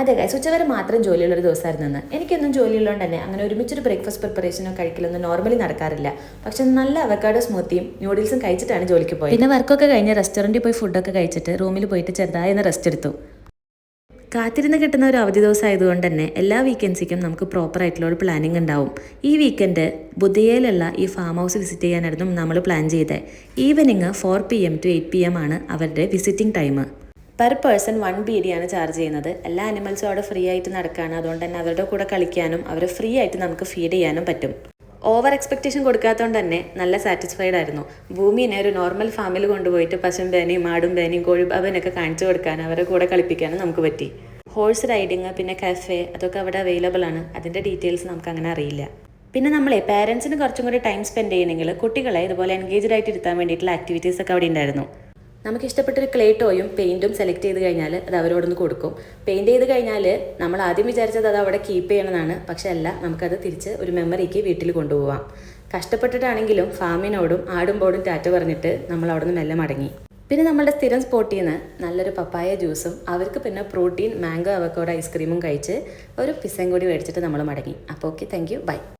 അതെ ഗൈസ്, ഉച്ചവരെ മാത്രം ജോലിയുള്ളൊരു ദിവസമായിരുന്നു ഇന്ന്. എനിക്കൊന്നും ജോലിയുള്ളതുകൊണ്ട് തന്നെ അങ്ങനെ ഒരുമിച്ചൊരു ബ്രേക്ക്ഫാസ്റ്റ് പ്രിപ്പറേഷനോ കഴിക്കലൊന്നും നോർമലി നടക്കാറില്ല. പക്ഷെ നല്ല അവക്കാഡോ സ്മൂത്തിയും ന്യൂഡിൽസും കഴിച്ചിട്ടാണ് ജോലിക്ക് പോയത്. പിന്നെ വർക്കൊക്കെ കഴിഞ്ഞ് റെസ്റ്റോറൻറ്റിൽ പോയി ഫുഡൊക്കെ കഴിച്ചിട്ട് റൂമിൽ പോയിട്ട് ചെറുതായി റെസ്റ്റ് എടുത്തു. കാത്തിരുന്ന് കിട്ടുന്ന ഒരു അവധി ദിവസം ആയതുകൊണ്ട് തന്നെ എല്ലാ വീക്കെൻഡ്സിക്കും നമുക്ക് പ്രോപ്പർ ആയിട്ടുള്ള ഒരു പ്ലാനിങ് ഉണ്ടാവും. ഈ വീക്കെൻഡ് ബുദ്ധിയയിലുള്ള ഈ ഫാം ഹൗസ് വിസിറ്റ് ചെയ്യാനായിരുന്നു നമ്മൾ പ്ലാൻ ചെയ്തത്. ഈവനിങ് 4 PM to 8 PM ആണ് അവരുടെ visiting time. Per person 1 BD ആണ് ചാർജ് ചെയ്യുന്നത്. എല്ലാ അനിമൽസും അവിടെ ഫ്രീ ആയിട്ട് നടക്കുകയാണ്. അതുകൊണ്ട് തന്നെ അവരുടെ കൂടെ കളിക്കാനും അവരെ ഫ്രീ ആയിട്ട് നമുക്ക് ഫീഡ് ചെയ്യാനും പറ്റും. ഓവർ എക്സ്പെക്റ്റേഷൻ കൊടുക്കാത്തതുകൊണ്ട് തന്നെ നല്ല സാറ്റിസ്ഫൈഡ് ആയിരുന്നു. ഭൂമിനെ ഒരു നോർമൽ ഫാമിൽ കൊണ്ടുപോയിട്ട് പശുമ്പേനയും മാടുംപേനയും കോഴിബാബനൊക്കെ കാണിച്ചു കൊടുക്കാനും അവരുടെ കൂടെ കളിപ്പിക്കാനും നമുക്ക് പറ്റി. ഹോഴ്സ് റൈഡിങ് പിന്നെ കഫേ അതൊക്കെ അവിടെ അവൈലബിൾ ആണ്. അതിൻ്റെ ഡീറ്റെയിൽസ് നമുക്ക് അങ്ങനെ അറിയില്ല. പിന്നെ നമ്മളെ പാരൻസിന് കുറച്ചും കൂടി ടൈം സ്പെൻഡ് ചെയ്യണമെങ്കിൽ കുട്ടികളെ ഇതുപോലെ എൻഗേജ്ഡ് ആയിട്ട് ഇരുത്താൻ വേണ്ടിയിട്ടുള്ള ആക്ടിവിറ്റീസ് ഒക്കെ അവിടെ ഉണ്ടായിരുന്നു. നമുക്ക് ഇഷ്ടപ്പെട്ടൊരു ക്ലേ ടോയും പെയിൻറ്റും സെലക്ട് ചെയ്ത് കഴിഞ്ഞാൽ അത് അവരോടൊന്ന് കൊടുക്കും. പെയിൻറ്റ് ചെയ്ത് കഴിഞ്ഞാൽ നമ്മൾ ആദ്യം വിചാരിച്ചത് അത് അവിടെ കീപ്പ് ചെയ്യണമെന്നാണ്. പക്ഷെ അല്ല, നമുക്കത് തിരിച്ച് ഒരു മെമ്മറിക്ക് വീട്ടിൽ കൊണ്ടുപോകാം. കഷ്ടപ്പെട്ടിട്ടാണെങ്കിലും ഫാമിനോടും ആടുമ്പോടും ടാറ്റ പറഞ്ഞിട്ട് നമ്മൾ അവിടെ നിന്ന് മെല്ലെ മടങ്ങി. പിന്നെ നമ്മളുടെ സ്ഥിരം സ്പോട്ടിൽ നിന്ന് നല്ലൊരു പപ്പായ ജ്യൂസും അവർക്ക് പിന്നെ പ്രോട്ടീൻ മാംഗോ അവക്കോഡോ ഐസ്ക്രീമും കഴിച്ച് ഒരു പിസ്സയും കൂടി മേടിച്ചിട്ട് നമ്മൾ മടങ്ങി. അപ്പോൾ ഓക്കെ, താങ്ക് യു, ബൈ.